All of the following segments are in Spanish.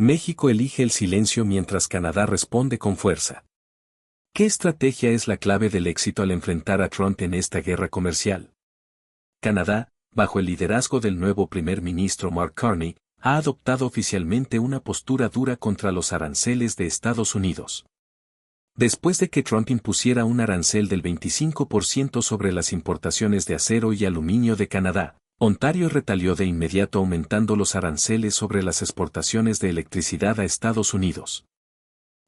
México elige el silencio mientras Canadá responde con fuerza. ¿Qué estrategia es la clave del éxito al enfrentar a Trump en esta guerra comercial? Canadá, bajo el liderazgo del nuevo primer ministro Mark Carney, ha adoptado oficialmente una postura dura contra los aranceles de Estados Unidos. Después de que Trump impusiera un arancel del 25% sobre las importaciones de acero y aluminio de Canadá, Ontario retalió de inmediato aumentando los aranceles sobre las exportaciones de electricidad a Estados Unidos.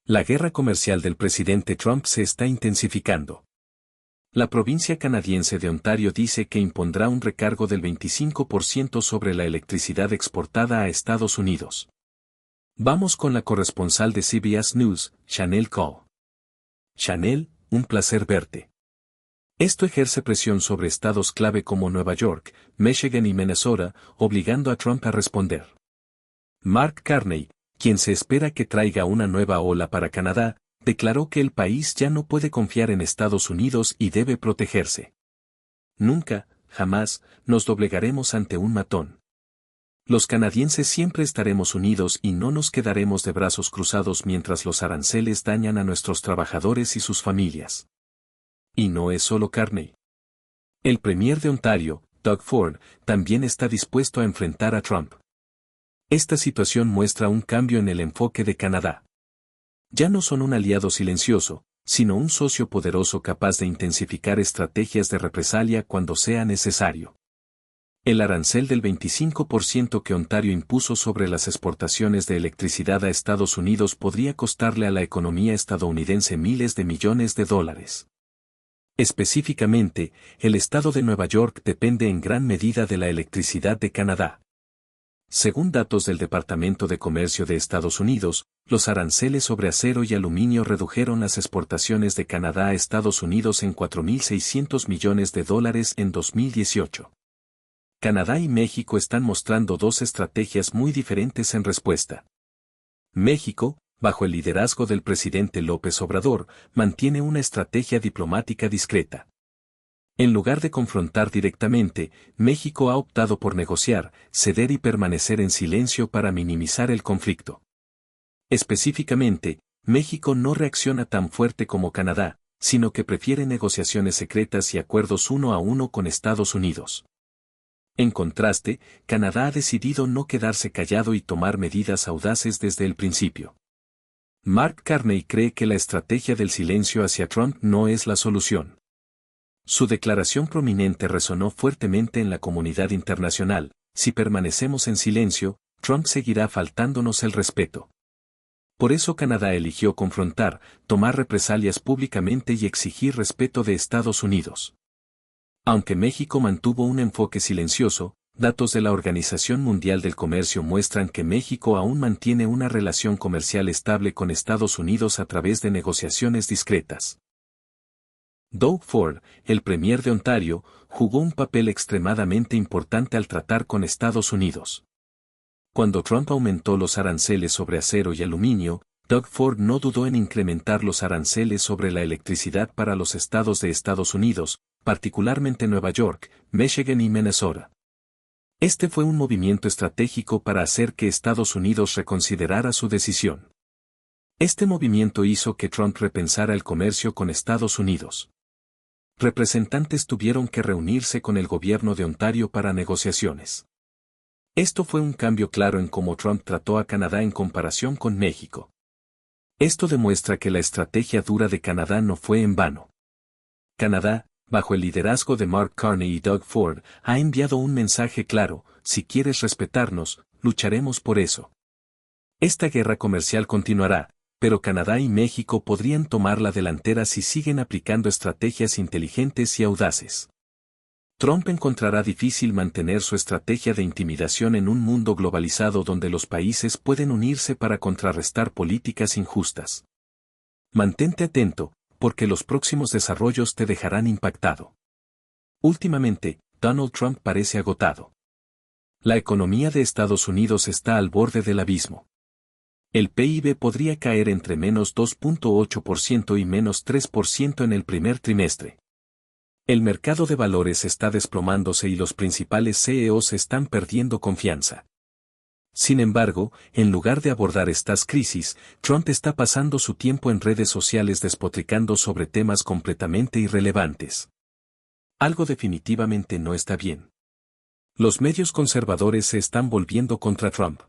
La guerra comercial del presidente Trump se está intensificando. La provincia canadiense de Ontario dice que impondrá un recargo del 25% sobre la electricidad exportada a Estados Unidos. Vamos con la corresponsal de CBS News, Chanel Cole. Chanel, un placer verte. Esto ejerce presión sobre estados clave como Nueva York, Michigan y Minnesota, obligando a Trump a responder. Mark Carney, quien se espera que traiga una nueva ola para Canadá, declaró que el país ya no puede confiar en Estados Unidos y debe protegerse. Nunca, jamás, nos doblegaremos ante un matón. Los canadienses siempre estaremos unidos y no nos quedaremos de brazos cruzados mientras los aranceles dañan a nuestros trabajadores y sus familias. Y no es solo Carney. El premier de Ontario, Doug Ford, también está dispuesto a enfrentar a Trump. Esta situación muestra un cambio en el enfoque de Canadá. Ya no son un aliado silencioso, sino un socio poderoso capaz de intensificar estrategias de represalia cuando sea necesario. El arancel del 25% que Ontario impuso sobre las exportaciones de electricidad a Estados Unidos podría costarle a la economía estadounidense miles de millones de dólares. Específicamente, el estado de Nueva York depende en gran medida de la electricidad de Canadá. Según datos del Departamento de Comercio de Estados Unidos, los aranceles sobre acero y aluminio redujeron las exportaciones de Canadá a Estados Unidos en $4.600 millones en 2018. Canadá y México están mostrando dos estrategias muy diferentes en respuesta. México, bajo el liderazgo del presidente López Obrador, mantiene una estrategia diplomática discreta. En lugar de confrontar directamente, México ha optado por negociar, ceder y permanecer en silencio para minimizar el conflicto. Específicamente, México no reacciona tan fuerte como Canadá, sino que prefiere negociaciones secretas y acuerdos uno a uno con Estados Unidos. En contraste, Canadá ha decidido no quedarse callado y tomar medidas audaces desde el principio. Mark Carney cree que la estrategia del silencio hacia Trump no es la solución. Su declaración prominente resonó fuertemente en la comunidad internacional: si permanecemos en silencio, Trump seguirá faltándonos el respeto. Por eso Canadá eligió confrontar, tomar represalias públicamente y exigir respeto de Estados Unidos. Aunque México mantuvo un enfoque silencioso, datos de la Organización Mundial del Comercio muestran que México aún mantiene una relación comercial estable con Estados Unidos a través de negociaciones discretas. Doug Ford, el premier de Ontario, jugó un papel extremadamente importante al tratar con Estados Unidos. Cuando Trump aumentó los aranceles sobre acero y aluminio, Doug Ford no dudó en incrementar los aranceles sobre la electricidad para los estados de Estados Unidos, particularmente Nueva York, Michigan y Minnesota. Este fue un movimiento estratégico para hacer que Estados Unidos reconsiderara su decisión. Este movimiento hizo que Trump repensara el comercio con Estados Unidos. Representantes tuvieron que reunirse con el gobierno de Ontario para negociaciones. Esto fue un cambio claro en cómo Trump trató a Canadá en comparación con México. Esto demuestra que la estrategia dura de Canadá no fue en vano. Canadá, bajo el liderazgo de Mark Carney y Doug Ford, ha enviado un mensaje claro: si quieres respetarnos, lucharemos por eso. Esta guerra comercial continuará, pero Canadá y México podrían tomar la delantera si siguen aplicando estrategias inteligentes y audaces. Trump encontrará difícil mantener su estrategia de intimidación en un mundo globalizado donde los países pueden unirse para contrarrestar políticas injustas. Mantente atento, porque los próximos desarrollos te dejarán impactado. Últimamente, Donald Trump parece agotado. La economía de Estados Unidos está al borde del abismo. El PIB podría caer entre menos 2.8% y menos 3% en el primer trimestre. El mercado de valores está desplomándose y los principales CEOs están perdiendo confianza. Sin embargo, en lugar de abordar estas crisis, Trump está pasando su tiempo en redes sociales despotricando sobre temas completamente irrelevantes. Algo definitivamente no está bien. Los medios conservadores se están volviendo contra Trump.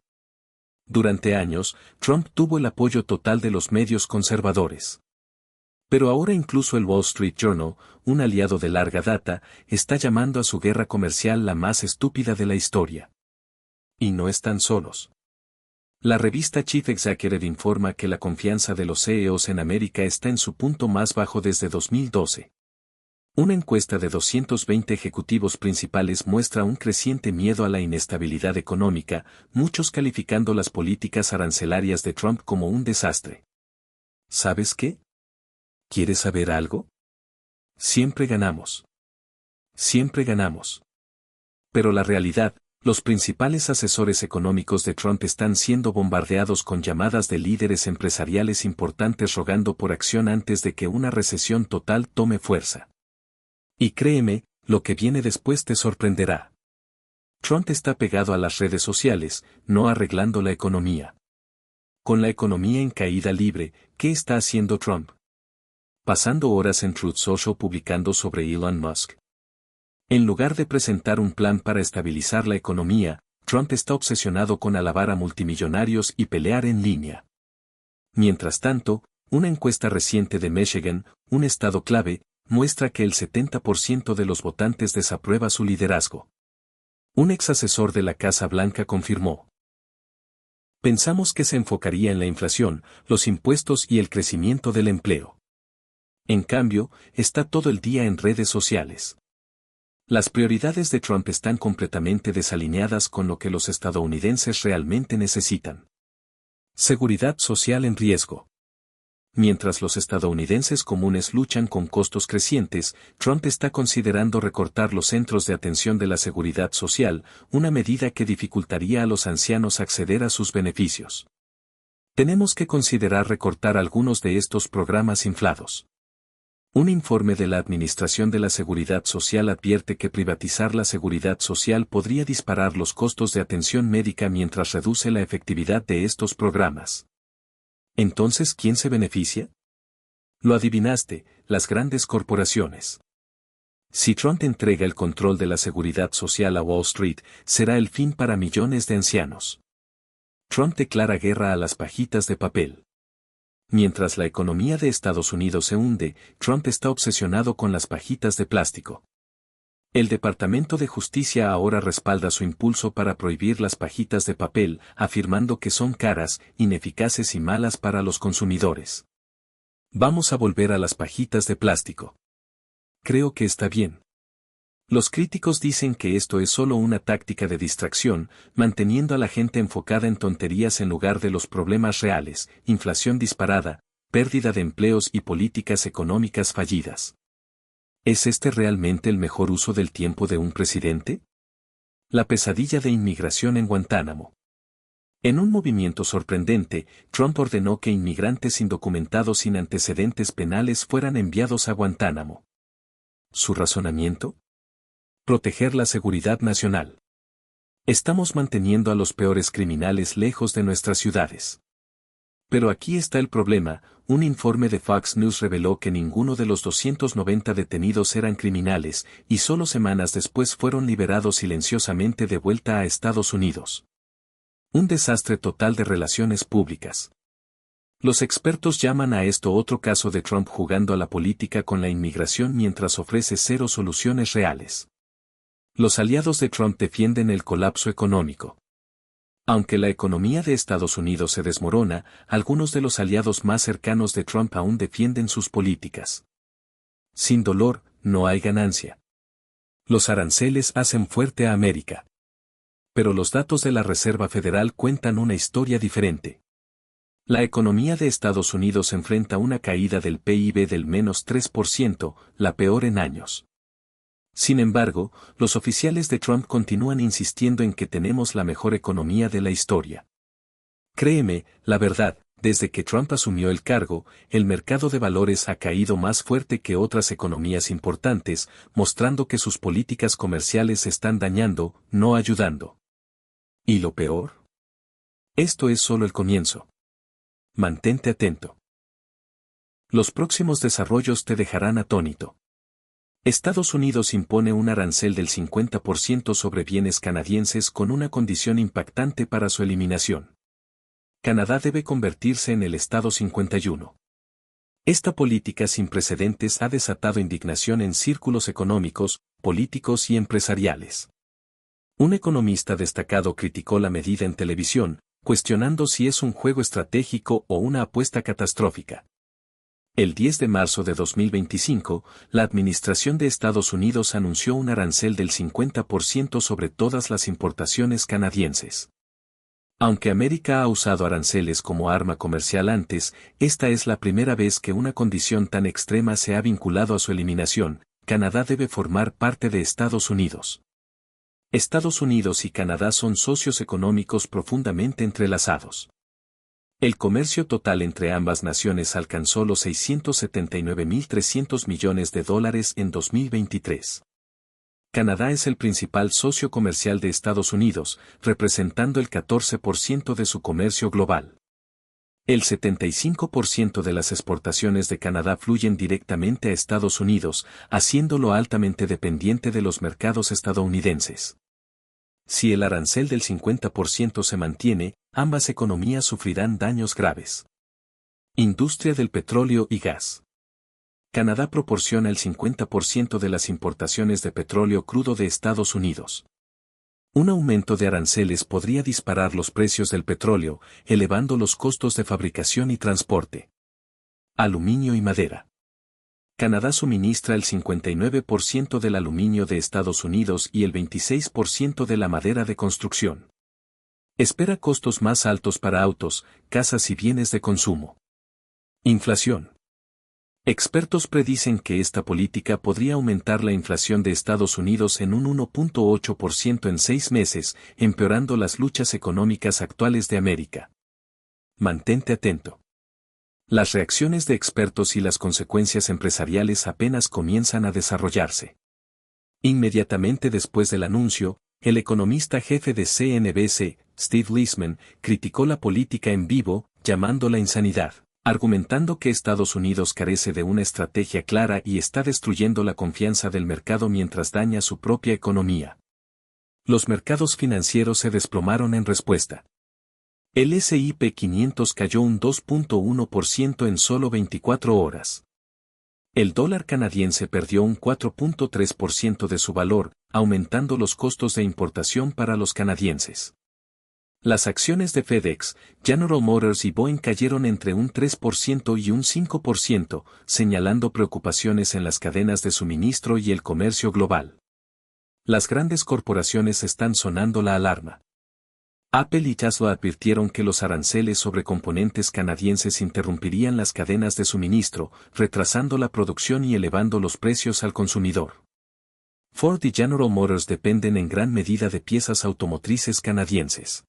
Durante años, Trump tuvo el apoyo total de los medios conservadores. Pero ahora incluso el Wall Street Journal, un aliado de larga data, está llamando a su guerra comercial la más estúpida de la historia. Y no están solos. La revista Chief Executive informa que la confianza de los CEOs en América está en su punto más bajo desde 2012. Una encuesta de 220 ejecutivos principales muestra un creciente miedo a la inestabilidad económica, muchos calificando las políticas arancelarias de Trump como un desastre. ¿Sabes qué? ¿Quieres saber algo? Siempre ganamos. Siempre ganamos. Pero la realidad, los principales asesores económicos de Trump están siendo bombardeados con llamadas de líderes empresariales importantes rogando por acción antes de que una recesión total tome fuerza. Y créeme, lo que viene después te sorprenderá. Trump está pegado a las redes sociales, no arreglando la economía. Con la economía en caída libre, ¿qué está haciendo Trump? Pasando horas en Truth Social publicando sobre Elon Musk. En lugar de presentar un plan para estabilizar la economía, Trump está obsesionado con alabar a multimillonarios y pelear en línea. Mientras tanto, una encuesta reciente de Michigan, un estado clave, muestra que el 70% de los votantes desaprueba su liderazgo. Un ex asesor de la Casa Blanca confirmó. Pensamos que se enfocaría en la inflación, los impuestos y el crecimiento del empleo. En cambio, está todo el día en redes sociales. Las prioridades de Trump están completamente desalineadas con lo que los estadounidenses realmente necesitan. Seguridad social en riesgo. Mientras los estadounidenses comunes luchan con costos crecientes, Trump está considerando recortar los centros de atención de la seguridad social, una medida que dificultaría a los ancianos acceder a sus beneficios. Tenemos que considerar recortar algunos de estos programas inflados. Un informe de la Administración de la Seguridad Social advierte que privatizar la seguridad social podría disparar los costos de atención médica mientras reduce la efectividad de estos programas. Entonces, ¿quién se beneficia? Lo adivinaste, las grandes corporaciones. Si Trump entrega el control de la seguridad social a Wall Street, será el fin para millones de ancianos. Trump declara guerra a las pajitas de papel. Mientras la economía de Estados Unidos se hunde, Trump está obsesionado con las pajitas de plástico. El Departamento de Justicia ahora respalda su impulso para prohibir las pajitas de papel, afirmando que son caras, ineficaces y malas para los consumidores. Vamos a volver a las pajitas de plástico. Creo que está bien. Los críticos dicen que esto es solo una táctica de distracción, manteniendo a la gente enfocada en tonterías en lugar de los problemas reales, inflación disparada, pérdida de empleos y políticas económicas fallidas. ¿Es este realmente el mejor uso del tiempo de un presidente? La pesadilla de inmigración en Guantánamo. En un movimiento sorprendente, Trump ordenó que inmigrantes indocumentados sin antecedentes penales fueran enviados a Guantánamo. ¿Su razonamiento? Proteger la seguridad nacional. Estamos manteniendo a los peores criminales lejos de nuestras ciudades. Pero aquí está el problema, un informe de Fox News reveló que ninguno de los 290 detenidos eran criminales, y solo semanas después fueron liberados silenciosamente de vuelta a Estados Unidos. Un desastre total de relaciones públicas. Los expertos llaman a esto otro caso de Trump jugando a la política con la inmigración mientras ofrece cero soluciones reales. Los aliados de Trump defienden el colapso económico. Aunque la economía de Estados Unidos se desmorona, algunos de los aliados más cercanos de Trump aún defienden sus políticas. Sin dolor, no hay ganancia. Los aranceles hacen fuerte a América. Pero los datos de la Reserva Federal cuentan una historia diferente. La economía de Estados Unidos enfrenta una caída del PIB del -3%, la peor en años. Sin embargo, los oficiales de Trump continúan insistiendo en que tenemos la mejor economía de la historia. Créeme, la verdad, desde que Trump asumió el cargo, el mercado de valores ha caído más fuerte que otras economías importantes, mostrando que sus políticas comerciales están dañando, no ayudando. ¿Y lo peor? Esto es solo el comienzo. Mantente atento. Los próximos desarrollos te dejarán atónito. Estados Unidos impone un arancel del 50% sobre bienes canadienses con una condición impactante para su eliminación. Canadá debe convertirse en el Estado 51. Esta política sin precedentes ha desatado indignación en círculos económicos, políticos y empresariales. Un economista destacado criticó la medida en televisión, cuestionando si es un juego estratégico o una apuesta catastrófica. El 10 de marzo de 2025, la Administración de Estados Unidos anunció un arancel del 50% sobre todas las importaciones canadienses. Aunque América ha usado aranceles como arma comercial antes, esta es la primera vez que una condición tan extrema se ha vinculado a su eliminación. Canadá debe formar parte de Estados Unidos. Estados Unidos y Canadá son socios económicos profundamente entrelazados. El comercio total entre ambas naciones alcanzó los 679.300 millones de dólares en 2023. Canadá es el principal socio comercial de Estados Unidos, representando el 14% de su comercio global. El 75% de las exportaciones de Canadá fluyen directamente a Estados Unidos, haciéndolo altamente dependiente de los mercados estadounidenses. Si el arancel del 50% se mantiene, ambas economías sufrirán daños graves. Industria del petróleo y gas. Canadá proporciona el 50% de las importaciones de petróleo crudo de Estados Unidos. Un aumento de aranceles podría disparar los precios del petróleo, elevando los costos de fabricación y transporte. Aluminio y madera. Canadá suministra el 59% del aluminio de Estados Unidos y el 26% de la madera de construcción. Espera costos más altos para autos, casas y bienes de consumo. Inflación. Expertos predicen que esta política podría aumentar la inflación de Estados Unidos en un 1.8% en 6 meses, empeorando las luchas económicas actuales de América. Mantente atento. Las reacciones de expertos y las consecuencias empresariales apenas comienzan a desarrollarse. Inmediatamente después del anuncio, el economista jefe de CNBC, Steve Liesman, criticó la política en vivo, llamándola insanidad, argumentando que Estados Unidos carece de una estrategia clara y está destruyendo la confianza del mercado mientras daña su propia economía. Los mercados financieros se desplomaron en respuesta. El S&P 500 cayó un 2.1% en solo 24 horas. El dólar canadiense perdió un 4.3% de su valor, aumentando los costos de importación para los canadienses. Las acciones de FedEx, General Motors y Boeing cayeron entre un 3% y un 5%, señalando preocupaciones en las cadenas de suministro y el comercio global. Las grandes corporaciones están sonando la alarma. Apple y Tesla advirtieron que los aranceles sobre componentes canadienses interrumpirían las cadenas de suministro, retrasando la producción y elevando los precios al consumidor. Ford y General Motors dependen en gran medida de piezas automotrices canadienses.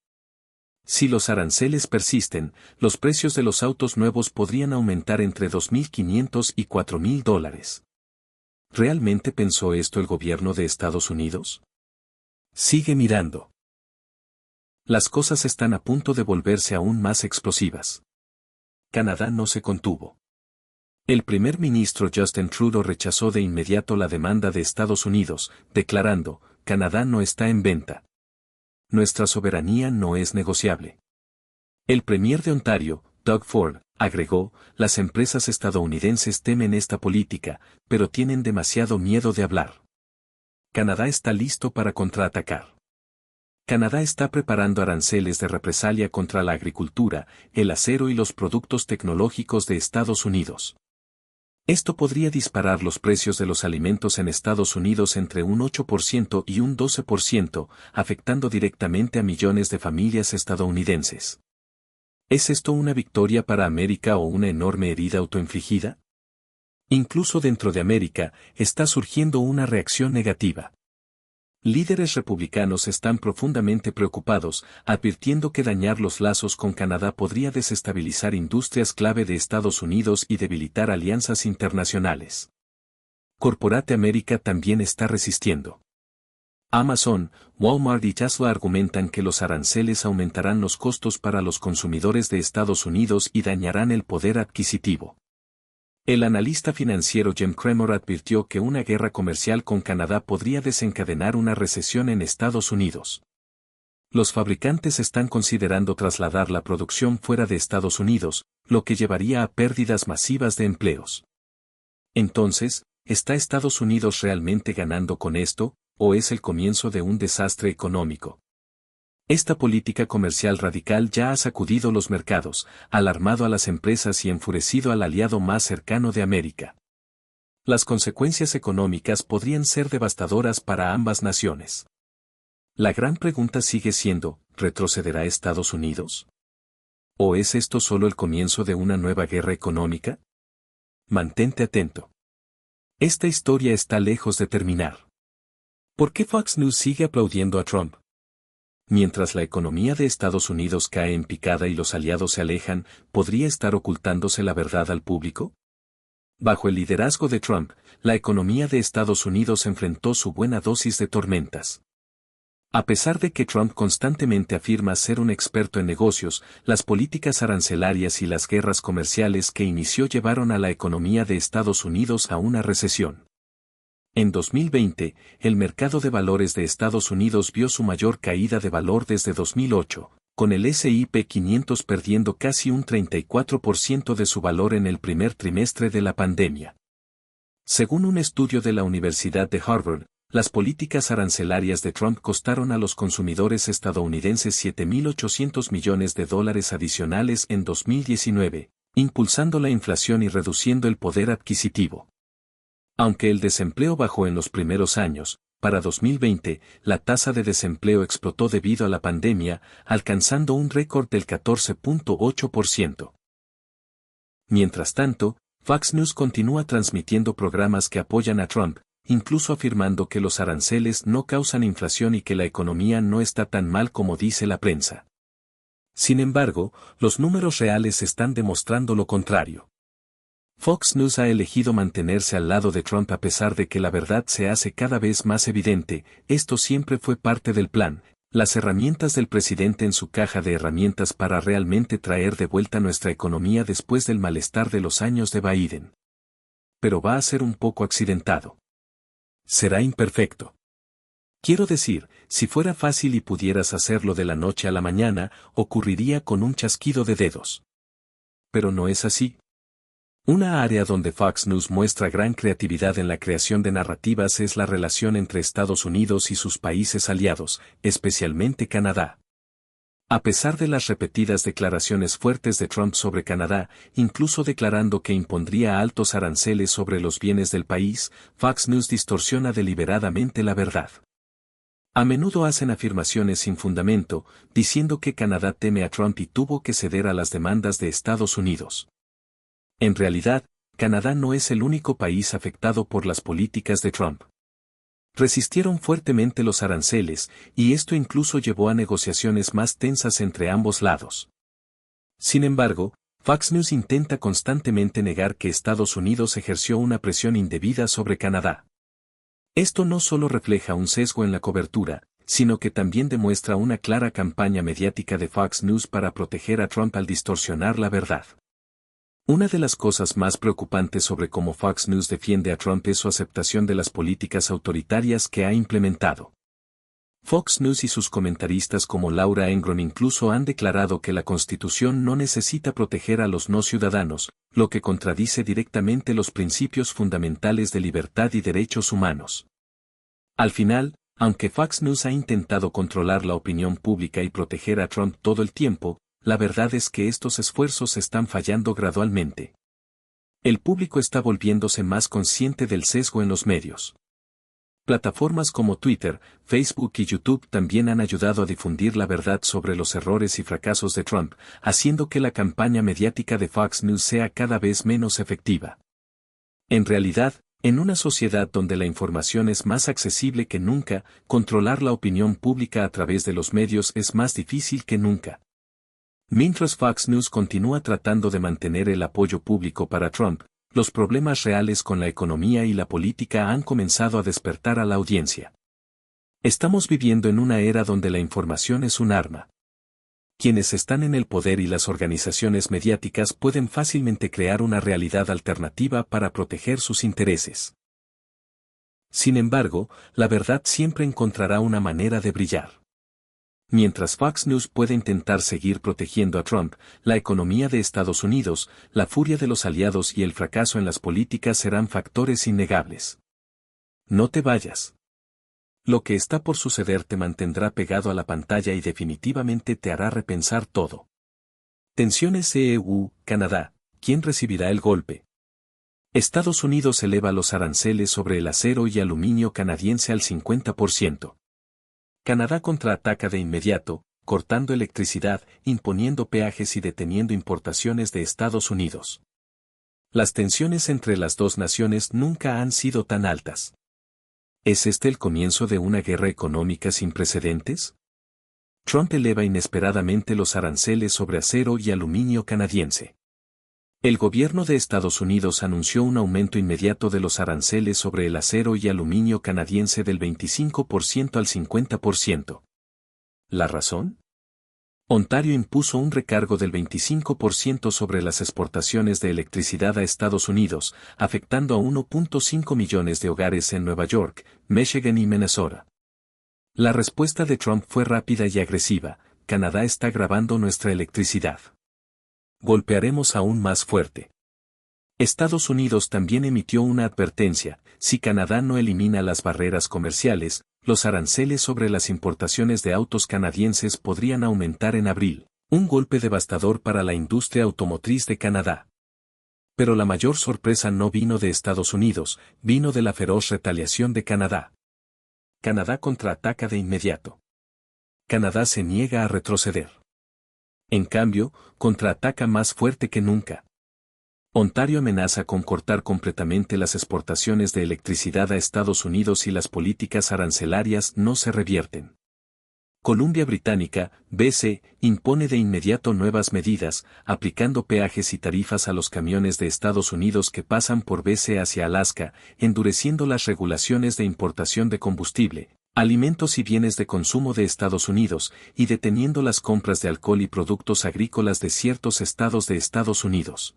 Si los aranceles persisten, los precios de los autos nuevos podrían aumentar entre $2.500 y $4.000. ¿Realmente pensó esto el gobierno de Estados Unidos? Sigue mirando. Las cosas están a punto de volverse aún más explosivas. Canadá no se contuvo. El primer ministro Justin Trudeau rechazó de inmediato la demanda de Estados Unidos, declarando, Canadá no está en venta. Nuestra soberanía no es negociable. El premier de Ontario, Doug Ford, agregó, las empresas estadounidenses temen esta política, pero tienen demasiado miedo de hablar. Canadá está listo para contraatacar. Canadá está preparando aranceles de represalia contra la agricultura, el acero y los productos tecnológicos de Estados Unidos. Esto podría disparar los precios de los alimentos en Estados Unidos entre un 8% y un 12%, afectando directamente a millones de familias estadounidenses. ¿Es esto una victoria para América o una enorme herida autoinfligida? Incluso dentro de América, está surgiendo una reacción negativa. Líderes republicanos están profundamente preocupados, advirtiendo que dañar los lazos con Canadá podría desestabilizar industrias clave de Estados Unidos y debilitar alianzas internacionales. Corporate América también está resistiendo. Amazon, Walmart y Tesla argumentan que los aranceles aumentarán los costos para los consumidores de Estados Unidos y dañarán el poder adquisitivo. El analista financiero Jim Cramer advirtió que una guerra comercial con Canadá podría desencadenar una recesión en Estados Unidos. Los fabricantes están considerando trasladar la producción fuera de Estados Unidos, lo que llevaría a pérdidas masivas de empleos. Entonces, ¿está Estados Unidos realmente ganando con esto, o es el comienzo de un desastre económico? Esta política comercial radical ya ha sacudido los mercados, alarmado a las empresas y enfurecido al aliado más cercano de América. Las consecuencias económicas podrían ser devastadoras para ambas naciones. La gran pregunta sigue siendo, ¿retrocederá Estados Unidos? ¿O es esto solo el comienzo de una nueva guerra económica? Mantente atento. Esta historia está lejos de terminar. ¿Por qué Fox News sigue aplaudiendo a Trump? Mientras la economía de Estados Unidos cae en picada y los aliados se alejan, ¿podría estar ocultándose la verdad al público? Bajo el liderazgo de Trump, la economía de Estados Unidos enfrentó su buena dosis de tormentas. A pesar de que Trump constantemente afirma ser un experto en negocios, las políticas arancelarias y las guerras comerciales que inició llevaron a la economía de Estados Unidos a una recesión. En 2020, el mercado de valores de Estados Unidos vio su mayor caída de valor desde 2008, con el S&P 500 perdiendo casi un 34% de su valor en el primer trimestre de la pandemia. Según un estudio de la Universidad de Harvard, las políticas arancelarias de Trump costaron a los consumidores estadounidenses $7.800 millones adicionales en 2019, impulsando la inflación y reduciendo el poder adquisitivo. Aunque el desempleo bajó en los primeros años, para 2020, la tasa de desempleo explotó debido a la pandemia, alcanzando un récord del 14.8%. Mientras tanto, Fox News continúa transmitiendo programas que apoyan a Trump, incluso afirmando que los aranceles no causan inflación y que la economía no está tan mal como dice la prensa. Sin embargo, los números reales están demostrando lo contrario. Fox News ha elegido mantenerse al lado de Trump a pesar de que la verdad se hace cada vez más evidente, esto siempre fue parte del plan, las herramientas del presidente en su caja de herramientas para realmente traer de vuelta nuestra economía después del malestar de los años de Biden. Pero va a ser un poco accidentado. Será imperfecto. Quiero decir, si fuera fácil y pudieras hacerlo de la noche a la mañana, ocurriría con un chasquido de dedos. Pero no es así. Una área donde Fox News muestra gran creatividad en la creación de narrativas es la relación entre Estados Unidos y sus países aliados, especialmente Canadá. A pesar de las repetidas declaraciones fuertes de Trump sobre Canadá, incluso declarando que impondría altos aranceles sobre los bienes del país, Fox News distorsiona deliberadamente la verdad. A menudo hacen afirmaciones sin fundamento, diciendo que Canadá teme a Trump y tuvo que ceder a las demandas de Estados Unidos. En realidad, Canadá no es el único país afectado por las políticas de Trump. Resistieron fuertemente los aranceles, y esto incluso llevó a negociaciones más tensas entre ambos lados. Sin embargo, Fox News intenta constantemente negar que Estados Unidos ejerció una presión indebida sobre Canadá. Esto no solo refleja un sesgo en la cobertura, sino que también demuestra una clara campaña mediática de Fox News para proteger a Trump al distorsionar la verdad. Una de las cosas más preocupantes sobre cómo Fox News defiende a Trump es su aceptación de las políticas autoritarias que ha implementado. Fox News y sus comentaristas como Laura Ingraham incluso han declarado que la Constitución no necesita proteger a los no ciudadanos, lo que contradice directamente los principios fundamentales de libertad y derechos humanos. Al final, aunque Fox News ha intentado controlar la opinión pública y proteger a Trump todo el tiempo, la verdad es que estos esfuerzos están fallando gradualmente. El público está volviéndose más consciente del sesgo en los medios. Plataformas como Twitter, Facebook y YouTube también han ayudado a difundir la verdad sobre los errores y fracasos de Trump, haciendo que la campaña mediática de Fox News sea cada vez menos efectiva. En realidad, en una sociedad donde la información es más accesible que nunca, controlar la opinión pública a través de los medios es más difícil que nunca. Mientras Fox News continúa tratando de mantener el apoyo público para Trump, los problemas reales con la economía y la política han comenzado a despertar a la audiencia. Estamos viviendo en una era donde la información es un arma. Quienes están en el poder y las organizaciones mediáticas pueden fácilmente crear una realidad alternativa para proteger sus intereses. Sin embargo, la verdad siempre encontrará una manera de brillar. Mientras Fox News puede intentar seguir protegiendo a Trump, la economía de Estados Unidos, la furia de los aliados y el fracaso en las políticas serán factores innegables. No te vayas. Lo que está por suceder te mantendrá pegado a la pantalla y definitivamente te hará repensar todo. Tensiones EU-Canadá, ¿quién recibirá el golpe? Estados Unidos eleva los aranceles sobre el acero y aluminio canadiense al 50%. Canadá contraataca de inmediato, cortando electricidad, imponiendo peajes y deteniendo importaciones de Estados Unidos. Las tensiones entre las dos naciones nunca han sido tan altas. ¿Es este el comienzo de una guerra económica sin precedentes? Trump eleva inesperadamente los aranceles sobre acero y aluminio canadiense. El gobierno de Estados Unidos anunció un aumento inmediato de los aranceles sobre el acero y aluminio canadiense del 25% al 50%. ¿La razón? Ontario impuso un recargo del 25% sobre las exportaciones de electricidad a Estados Unidos, afectando a 1.5 millones de hogares en Nueva York, Michigan y Minnesota. La respuesta de Trump fue rápida y agresiva: Canadá está grabando nuestra electricidad. Golpearemos aún más fuerte. Estados Unidos también emitió una advertencia: si Canadá no elimina las barreras comerciales, los aranceles sobre las importaciones de autos canadienses podrían aumentar en abril, un golpe devastador para la industria automotriz de Canadá. Pero la mayor sorpresa no vino de Estados Unidos, vino de la feroz retaliación de Canadá. Canadá contraataca de inmediato. Canadá se niega a retroceder. En cambio, contraataca más fuerte que nunca. Ontario amenaza con cortar completamente las exportaciones de electricidad a Estados Unidos si las políticas arancelarias no se revierten. Columbia Británica, BC, impone de inmediato nuevas medidas, aplicando peajes y tarifas a los camiones de Estados Unidos que pasan por BC hacia Alaska, endureciendo las regulaciones de importación de combustible, alimentos y bienes de consumo de Estados Unidos, y deteniendo las compras de alcohol y productos agrícolas de ciertos estados de Estados Unidos.